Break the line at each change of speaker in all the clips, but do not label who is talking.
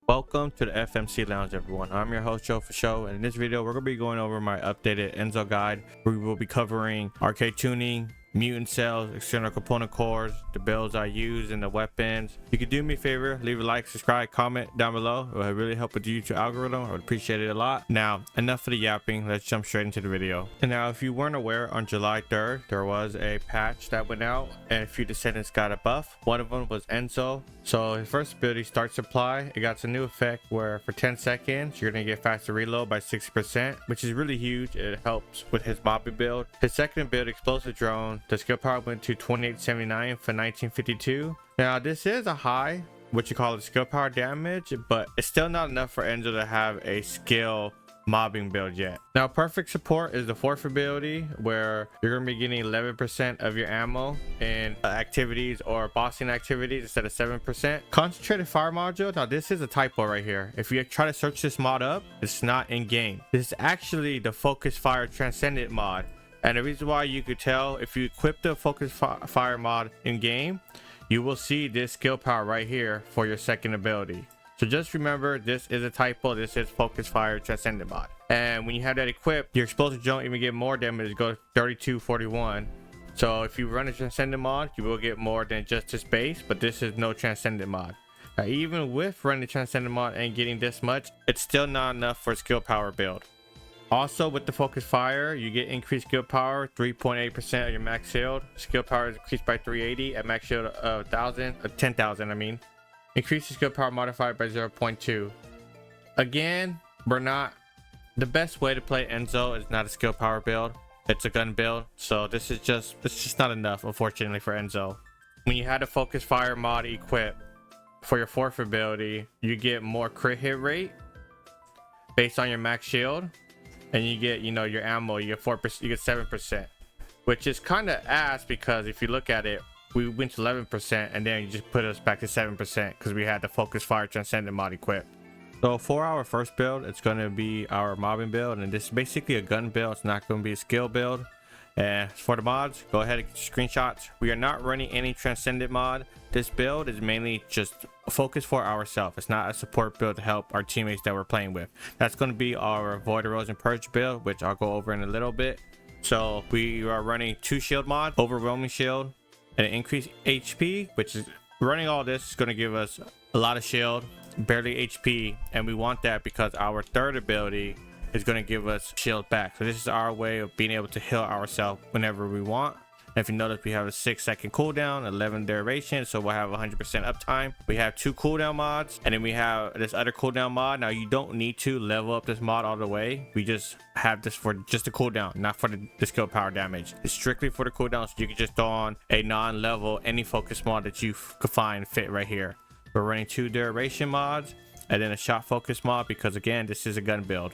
Welcome to the FMC Lounge, everyone. I'm your host, Joe for Show, and in this video, we're going to be going over my updated Enzo guide. We will be covering arcade tuning, mutant cells, external component cores, the builds I use, and the weapons. You could do me a favor, leave a like, subscribe, comment down below. It will really help with the YouTube algorithm. I would appreciate it a lot. Now, enough of the yapping. Let's jump straight into the video. And now, if you weren't aware, on July 3rd, there was a patch that went out, and a few descendants got a buff. One of them was Enzo. So his first ability, Start Supply, it got a new effect where for 10 seconds you're going to get faster reload by 60%, which is really huge. It helps with his mobbing build. His second build, Explosive Drone, the skill power went to 2879 for 1952. Now this is a high, what you call it, skill power damage, but it's still not enough for Enzo to have a skill mobbing build yet. Now perfect support is the fourth ability where you're going to be getting 11% of your ammo in activities or bossing activities instead of 7%. Concentrated fire module, now this is a typo right here. If you try to search this mod up, it's not in game. This is actually the Focus Fire Transcendent mod, and the reason why you could tell, if you equip the Focus Fire mod in game, you will see this skill power right here for your second ability. So just remember, this is a typo. This is Focus Fire Transcendent mod. And when you have that equipped, your explosive don't even get more damage. It goes 3241. So if you run a Transcendent mod, you will get more than just this base, but this is no Transcendent mod. Now, even with running Transcendent mod and getting this much, it's still not enough for a skill power build. Also, with the Focus Fire, you get increased skill power, 3.8% of your max shield. Skill power is increased by 380 at max shield of 10,000, I mean. Increase the skill power modifier by 0.2. Again, the best way to play Enzo is not a skill power build. It's a gun build. So it's just not enough, unfortunately, for Enzo. When you had a Focus Fire mod equipped for your fourth ability, you get more crit hit rate based on your max shield. And you get, your ammo, you get 4%, you get 7%. Which is kind of ass because if you look at it, we went to 11% and then you just put us back to 7% because we had the Focus Fire Transcendent mod equipped. So for our first build, it's going to be our mobbing build, and this is basically a gun build. It's not going to be a skill build. And for the mods, go ahead and get screenshots. We are not running any Transcendent mod. This build is mainly just focus for ourselves. It's not a support build to help our teammates that we're playing with. That's going to be our Void Erosion Purge build, which I'll go over in a little bit. So we are running 2 shield mods, Overwhelming Shield and increased HP, which is running all this is going to give us a lot of shield, barely HP, and we want that because our third ability is going to give us shield back. So this is our way of being able to heal ourselves whenever we want. And if you notice, we have a 6-second cooldown, 11 duration, so we'll have 100% uptime. We have 2 cooldown mods, and then we have this other cooldown mod. Now you don't need to level up this mod all the way. We just have this for just the cooldown, not for the skill power damage. It's strictly for the cooldown, so you can just throw on a non-level any focus mod that you could find fit right here. We're running 2 duration mods and then a shot focus mod because again, this is a gun build.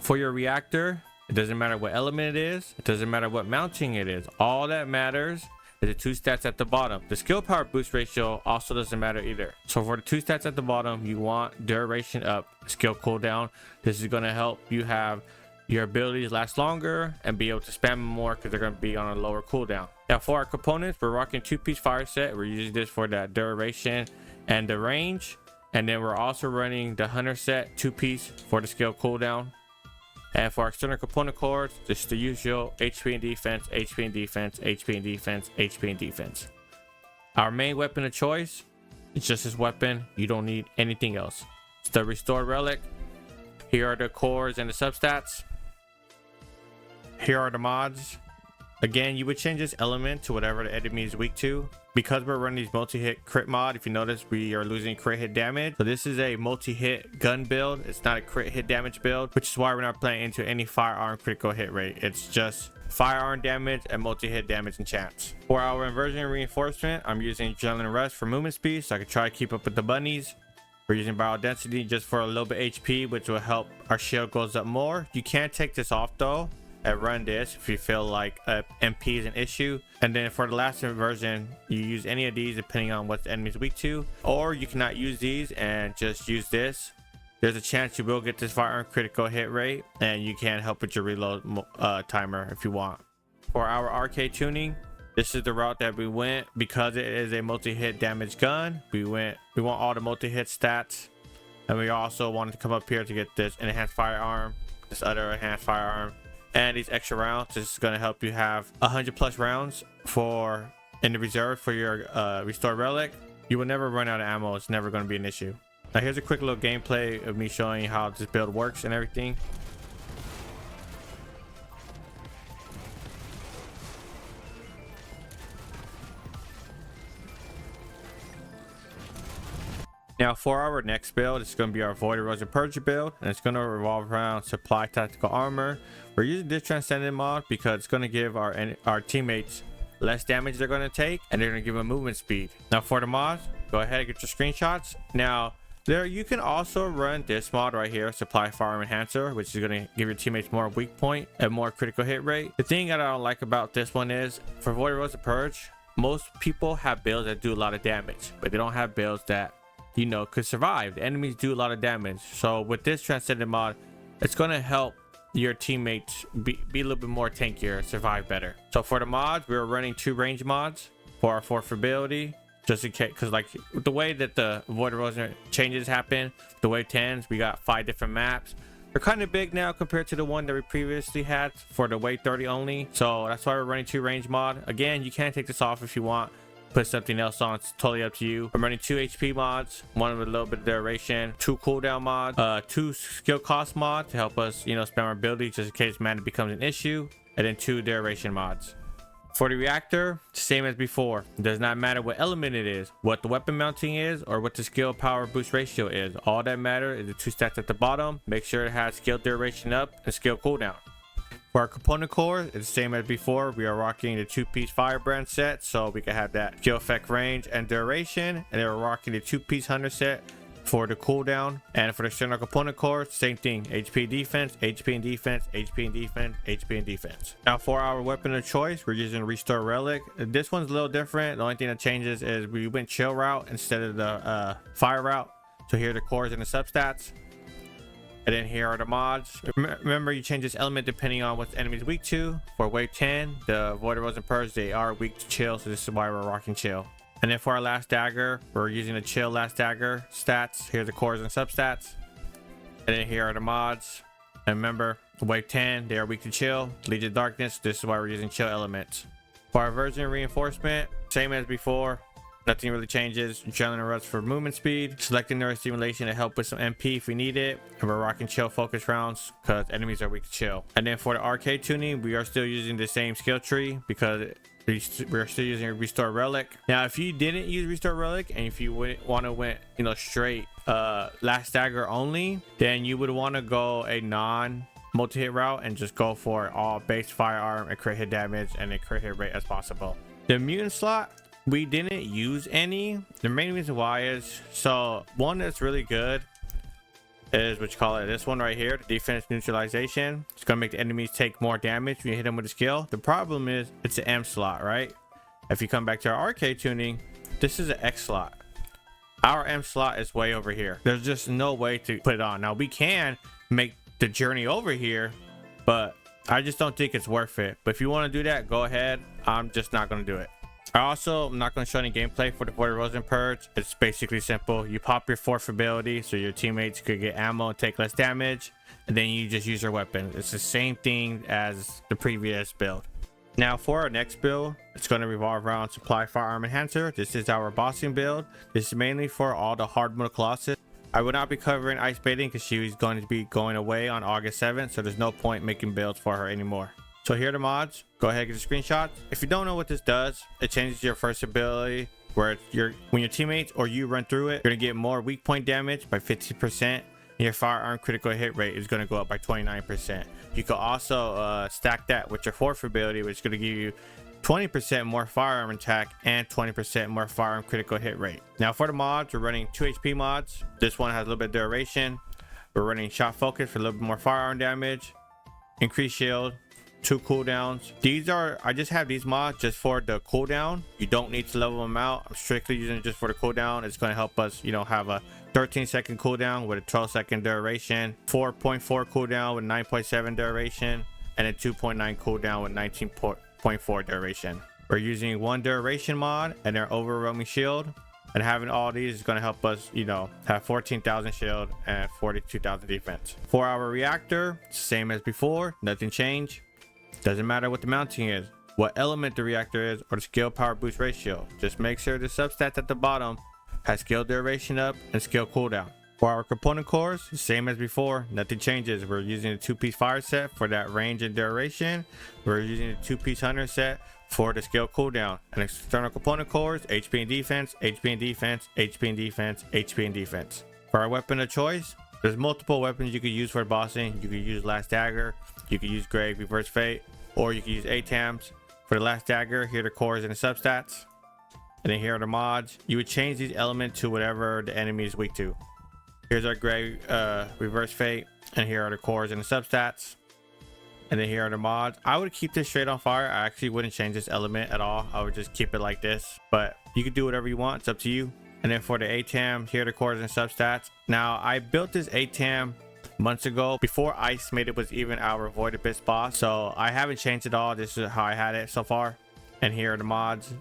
For your reactor, it doesn't matter what element it is. It doesn't matter what mounting it is. All that matters is the 2 stats at the bottom. The skill power boost ratio also doesn't matter either. So for the 2 stats at the bottom, you want duration up, skill cooldown. This is going to help you have your abilities last longer and be able to spam them more because they're going to be on a lower cooldown. Now for our components, we're rocking 2-piece fire set. We're using this for that duration and the range. And then we're also running the hunter set 2-piece for the skill cooldown. And for our external component cores, just the usual HP and defense, HP and defense, HP and defense, HP and defense. Our main weapon of choice is just this weapon. You don't need anything else. It's the Restored Relic. Here are the cores and the substats. Here are the mods. Again, you would change this element to whatever the enemy is weak to. Because we're running these multi-hit crit mod, if you notice, we are losing crit hit damage. So this is a multi-hit gun build. It's not a crit hit damage build, which is why we're not playing into any firearm critical hit rate. It's just firearm damage and multi-hit damage and chance. For our inversion reinforcement, I'm using Adrenaline Rush for movement speed, so I can try to keep up with the bunnies. We're using Viral Density just for a little bit HP, which will help our shield goes up more. You can't take this off though and run this if you feel like MP is an issue. And then for the last inversion, you use any of these depending on what the enemy is weak to, or you cannot use these and just use this. There's a chance you will get this firearm critical hit rate, and you can help with your reload timer if you want. For our arcade tuning, this is the route that we went because it is a multi-hit damage gun. We want all the multi-hit stats And we also wanted to come up here to get this enhanced firearm, this other enhanced firearm, and these extra rounds. This is going to help you have 100+ rounds for in the reserve for your restored relic. You will never run out of ammo. It's never going to be an issue. Now here's a quick little gameplay of me showing you how this build works and everything. Now for our next build, it's going to be our Void Erosion Purger build, and it's going to revolve around supply tactical armor. We're using this Transcendent mod because it's going to give our teammates less damage they're going to take, and they're going to give them movement speed. Now for the mod, go ahead and get your screenshots. Now there you can also run this mod right here, Supply Firearm Enhancer, which is going to give your teammates more weak point and more critical hit rate. The thing that I don't like about this one is for Void Erosion Purge, most people have builds that do a lot of damage, but they don't have builds that, you know, could survive. The enemies do a lot of damage. So with this Transcendent mod, it's going to help your teammates be a little bit more tankier, survive better. So for the mods, we're running 2 range mods for our 4th ability, just in case, because like the way that the Void Erosion changes happen, the wave 10s, we got 5 different maps. They're kind of big now compared to the one that we previously had for the wave 30 only. So that's why we're running 2 range mod. Again, you can take this off if you want, put something else on. It's totally up to you. I'm running 2 HP mods, one with a little bit of duration, 2 cooldown mods, 2 skill cost mods to help us, you know, spam our ability just in case mana becomes an issue, and then 2 duration mods. For the reactor, same as before. It does not matter what element it is, what the weapon mounting is, or what the skill power boost ratio is. All that matters is the 2 stats at the bottom. Make sure it has skill duration up and skill cooldown. For our component core, it's the same as before. We are rocking the 2-piece firebrand set, so we can have that skill effect range and duration. And then we're rocking the 2-piece hunter set for the cooldown. And for the external component core, same thing: HP defense, HP and defense, HP and defense, HP and defense. Now for our weapon of choice, we're using Restore Relic. This one's a little different. The only thing that changes is we went chill route instead of the fire route. So here are the cores and the substats. And then here are the mods. Remember, you change this element depending on what the enemy is weak to. For wave 10, the Void Erosion Purge, they are weak to chill, so this is why we're rocking chill. And then for our last dagger, we're using the chill last dagger stats. Here's the cores and substats. And then here are the mods. And remember, wave 10, they are weak to chill. Legion of Darkness, this is why we're using chill elements. For our version reinforcement, same as before. Nothing really changes. Adrenaline rush for movement speed, selecting neurostimulation to help with some MP if we need it, and we're rocking chill focus rounds because enemies are weak to chill. And then for the arcade tuning, we are still using the same skill tree because we're still using Restore Relic. Now if you didn't use Restore Relic and if you want to went, you know, straight last dagger only, then you would want to go a non multi-hit route and just go for all base firearm and crit hit damage and a crit hit rate as possible. The mutant slot, we didn't use any. The main reason why is, so one that's really good is what you call it, this one right here, the defense neutralization. It's gonna make the enemies take more damage when you hit them with a skill. The problem is it's an M slot, right? If you come back to our arcade tuning, this is an X slot. Our M slot is way over here. There's just no way to put it on. Now we can make the journey over here, but I just don't think it's worth it. But if you want to do that, go ahead. I'm just not going to do it. I'm not going to show any gameplay for the Void Erosion Purge. It's basically simple. You pop your 4th ability so your teammates could get ammo and take less damage, and then you just use your weapon. It's the same thing as the previous build. Now for our next build, it's going to revolve around Supply Firearm Enhancer. This is our bossing build. This is mainly for all the hard mode Colossus. I will not be covering Ice Baiting because she is going to be going away on August 7th, so there's no point making builds for her anymore. So here are the mods. Go ahead and get a screenshot. If you don't know what this does, it changes your first ability where when your teammates or you run through it, you're going to get more weak point damage by 50%. And your firearm critical hit rate is going to go up by 29%. You can also stack that with your 4th ability, which is going to give you 20% more firearm attack and 20% more firearm critical hit rate. Now for the mods, we're running 2 HP mods. This one has a little bit of duration. We're running shot focus for a little bit more firearm damage, increased shield, 2 cooldowns. I just have these mods just for the cooldown. You don't need to level them out. I'm strictly using it just for the cooldown. It's going to help us, you know, have a 13-second cooldown with a 12-second duration, 4.4 cooldown with 9.7 duration, and a 2.9 cooldown with 19.4 duration. We're using 1 duration mod and our overwhelming shield. And having all these is going to help us, you know, have 14,000 shield and 42,000 defense. For our reactor, same as before, nothing changed. Doesn't matter what the mounting is, what element the reactor is, or the skill power boost ratio. Just make sure the substats at the bottom has skill duration up and skill cooldown. For our component cores, same as before, nothing changes. We're using a 2-piece fire set for that range and duration. We're using a 2-piece hunter set for the skill cooldown. And external component cores, HP and defense, HP and defense, HP and defense, HP and defense. For our weapon of choice, there's multiple weapons you could use for bossing. You could use Last Dagger, you could use Grave, Reverse Fate, or you could use ATAMs. For the Last Dagger, here are the cores and the substats. And then here are the mods. You would change these elements to whatever the enemy is weak to. Here's our Grave, Reverse Fate, and here are the cores and the substats. And then here are the mods. I would keep this straight on fire. I actually wouldn't change this element at all. I would just keep it like this, but you can do whatever you want. It's up to you. And then for the ATAM, here are the cores and substats. Now I built this ATAM months ago before Ice made it was even our Void Abyss boss, so I haven't changed it all. This is how I had it so far. And here are the mods.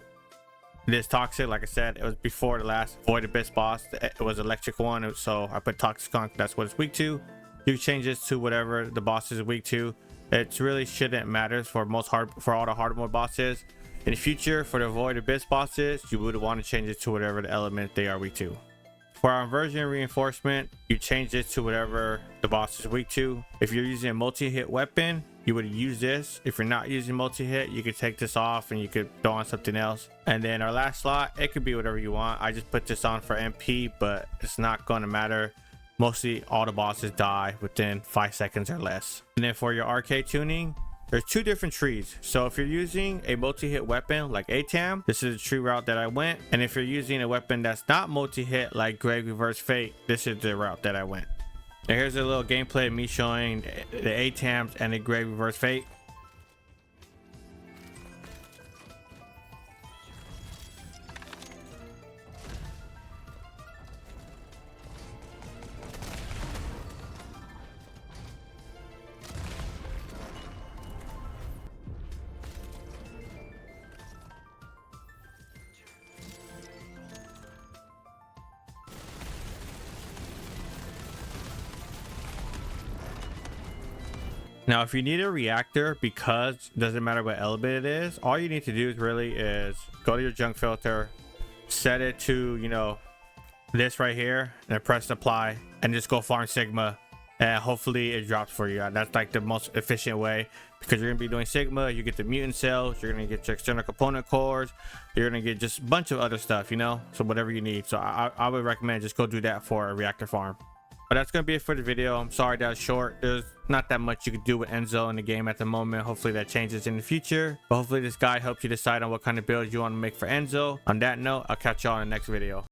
This Toxic, like I said, it was before the last Void Abyss boss. It was electric one, so I put Toxic Skunk. That's what it's weak to. You can change this to whatever the boss is weak to. It really shouldn't matter for all the hard mode bosses. In the future, for the Void Abyss bosses, you would want to change it to whatever the element they are weak to. For our inversion reinforcement, you change this to whatever the boss is weak to. If you're using a multi-hit weapon, you would use this. If you're not using multi-hit, you could take this off and you could throw on something else. And then our last slot, it could be whatever you want. I just put this on for MP, but it's not going to matter. Mostly all the bosses die within 5 seconds or less. And then for your arcade tuning, there's two different trees. So if you're using a multi-hit weapon like ATAM, this is the tree route that I went. And if you're using a weapon that's not multi-hit like Grave, Reverse Fate, this is the route that I went. And here's a little gameplay of me showing the ATAMs and the Grave, Reverse Fate. Now, if you need a reactor, because it doesn't matter what element it is, all you need to do is go to your junk filter, set it to, you know, this right here, and then press apply, and just go farm Sigma, and hopefully it drops for you. That's like the most efficient way, because you're gonna be doing Sigma. You get the mutant cells, you're gonna get your external component cores, you're gonna get just a bunch of other stuff, you know, so whatever you need. So I would recommend just go do that for a reactor farm. But that's gonna be it for the video. I'm sorry that was short. There's not that much you can do with Enzo in the game at the moment. Hopefully that changes in the future, but hopefully this guide helps you decide on what kind of build you want to make for Enzo. On that note, I'll catch y'all in the next video.